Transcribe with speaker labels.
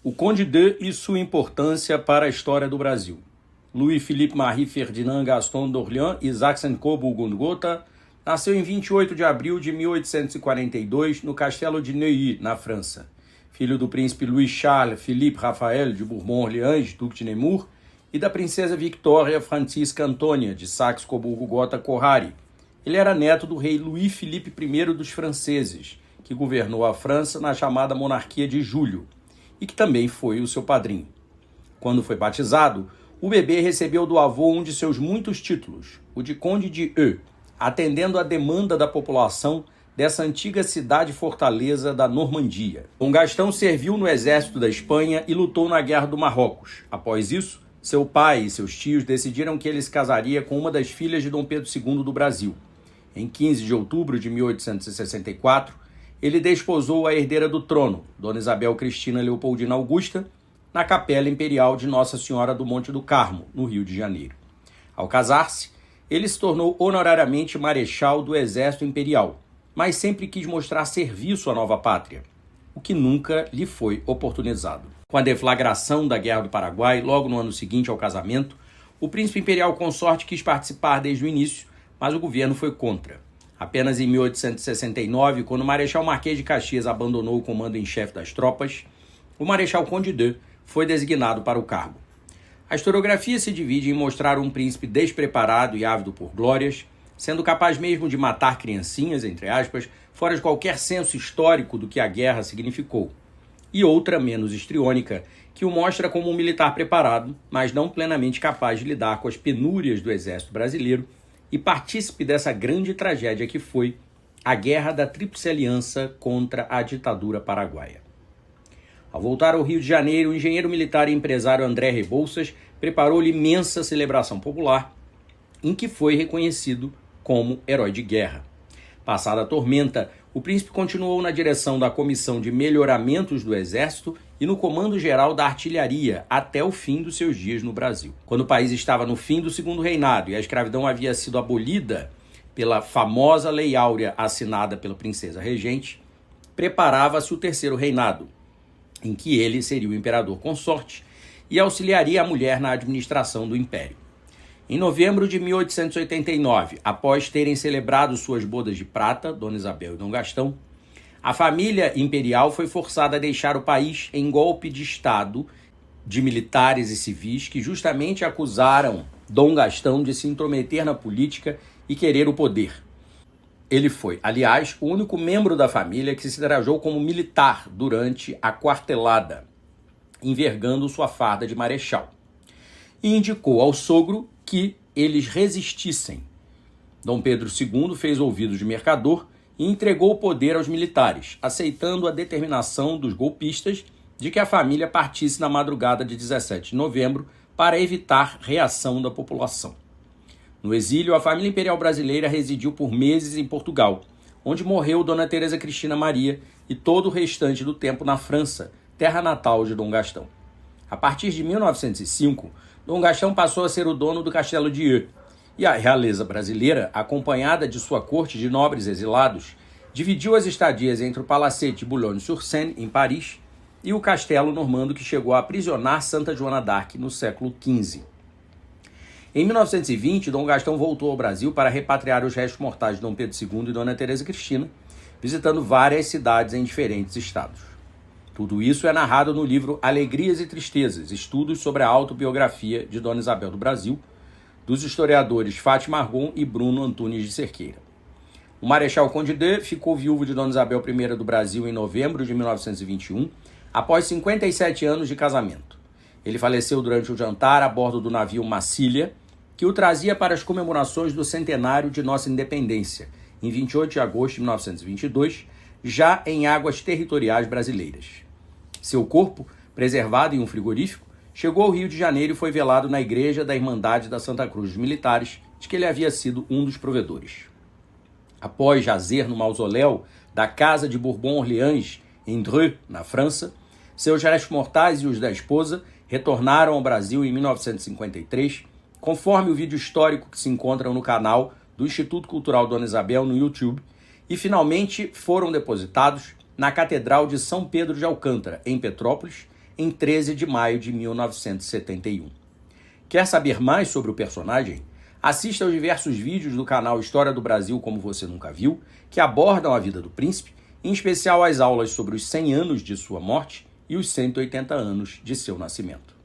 Speaker 1: O Conde de e sua importância para a história do Brasil. Louis-Philippe Marie Ferdinand Gaston d'Orléans e Saxe-Coburg-Gotha nasceu em 28 de abril de 1842 no Castelo de Neuilly, na França. Filho do príncipe Louis Charles Philippe Raphael de Bourbon-Orléans, duque de Nemours, e da princesa Victoria Francisca Antônia de Saxe-Coburg-Gotha-Corrari. Ele era neto do rei Louis Philippe I dos franceses, que governou a França na chamada Monarquia de Julho, e que também foi o seu padrinho. Quando foi batizado, o bebê recebeu do avô um de seus muitos títulos, o de Conde de Eu, atendendo à demanda da população dessa antiga cidade-fortaleza da Normandia. Dom Gastão serviu no exército da Espanha e lutou na Guerra do Marrocos. Após isso, seu pai e seus tios decidiram que ele se casaria com uma das filhas de Dom Pedro II do Brasil. Em 15 de outubro de 1864, ele desposou a herdeira do trono, Dona Isabel Cristina Leopoldina Augusta, na Capela Imperial de Nossa Senhora do Monte do Carmo, no Rio de Janeiro. Ao casar-se, ele se tornou honorariamente marechal do Exército Imperial, mas sempre quis mostrar serviço à nova pátria, o que nunca lhe foi oportunizado. Com a deflagração da Guerra do Paraguai, logo no ano seguinte ao casamento, o príncipe imperial consorte quis participar desde o início, mas o governo foi contra. Apenas em 1869, quando o Marechal Marquês de Caxias abandonou o comando em chefe das tropas, o Marechal Conde de foi designado para o cargo. A historiografia se divide em mostrar um príncipe despreparado e ávido por glórias, sendo capaz mesmo de matar criancinhas, entre aspas, fora de qualquer senso histórico do que a guerra significou, e outra menos histriônica, que o mostra como um militar preparado, mas não plenamente capaz de lidar com as penúrias do exército brasileiro e partícipe dessa grande tragédia que foi a Guerra da Tríplice Aliança contra a ditadura paraguaia. Ao voltar ao Rio de Janeiro, o engenheiro militar e empresário André Rebouças preparou-lhe imensa celebração popular, em que foi reconhecido como herói de guerra. Passada a tormenta, o príncipe continuou na direção da Comissão de Melhoramentos do Exército e no Comando Geral da Artilharia até o fim dos seus dias no Brasil. Quando o país estava no fim do Segundo Reinado e a escravidão havia sido abolida pela famosa Lei Áurea assinada pela princesa regente, preparava-se o Terceiro Reinado, em que ele seria o imperador consorte e auxiliaria a mulher na administração do império. Em novembro de 1889, após terem celebrado suas bodas de prata, Dona Isabel e Dom Gastão, a família imperial foi forçada a deixar o país em golpe de Estado de militares e civis que justamente acusaram Dom Gastão de se intrometer na política e querer o poder. Ele foi, aliás, o único membro da família que se trajou como militar durante a quartelada, envergando sua farda de marechal, e indicou ao sogro que eles resistissem. Dom Pedro II fez ouvidos de mercador e entregou o poder aos militares, aceitando a determinação dos golpistas de que a família partisse na madrugada de 17 de novembro para evitar reação da população. No exílio, a família imperial brasileira residiu por meses em Portugal, onde morreu Dona Teresa Cristina Maria e todo o restante do tempo na França, terra natal de Dom Gastão. A partir de 1905, Dom Gastão passou a ser o dono do Castelo de Eu, e a realeza brasileira, acompanhada de sua corte de nobres exilados, dividiu as estadias entre o Palacete de Boulogne-sur-Seine, em Paris, e o castelo normando que chegou a aprisionar Santa Joana d'Arc no século XV. Em 1920, Dom Gastão voltou ao Brasil para repatriar os restos mortais de Dom Pedro II e Dona Teresa Cristina, visitando várias cidades em diferentes estados. Tudo isso é narrado no livro Alegrias e Tristezas, estudos sobre a autobiografia de Dona Isabel do Brasil, dos historiadores Fátima Argon e Bruno Antunes de Cerqueira. O Marechal Conde de ficou viúvo de Dona Isabel I do Brasil em novembro de 1921, após 57 anos de casamento. Ele faleceu durante o jantar a bordo do navio Massília, que o trazia para as comemorações do centenário de nossa independência, em 28 de agosto de 1922, já em águas territoriais brasileiras. Seu corpo, preservado em um frigorífico, chegou ao Rio de Janeiro e foi velado na Igreja da Irmandade da Santa Cruz dos Militares, de que ele havia sido um dos provedores. Após jazer no mausoléu da Casa de Bourbon-Orléans, em Dreux, na França, seus restos mortais e os da esposa retornaram ao Brasil em 1953, conforme o vídeo histórico que se encontra no canal do Instituto Cultural Dona Isabel no YouTube, e finalmente foram depositados na Catedral de São Pedro de Alcântara, em Petrópolis, em 13 de maio de 1971. Quer saber mais sobre o personagem? Assista aos diversos vídeos do canal História do Brasil Como Você Nunca Viu, que abordam a vida do príncipe, em especial as aulas sobre os 100 anos de sua morte e os 180 anos de seu nascimento.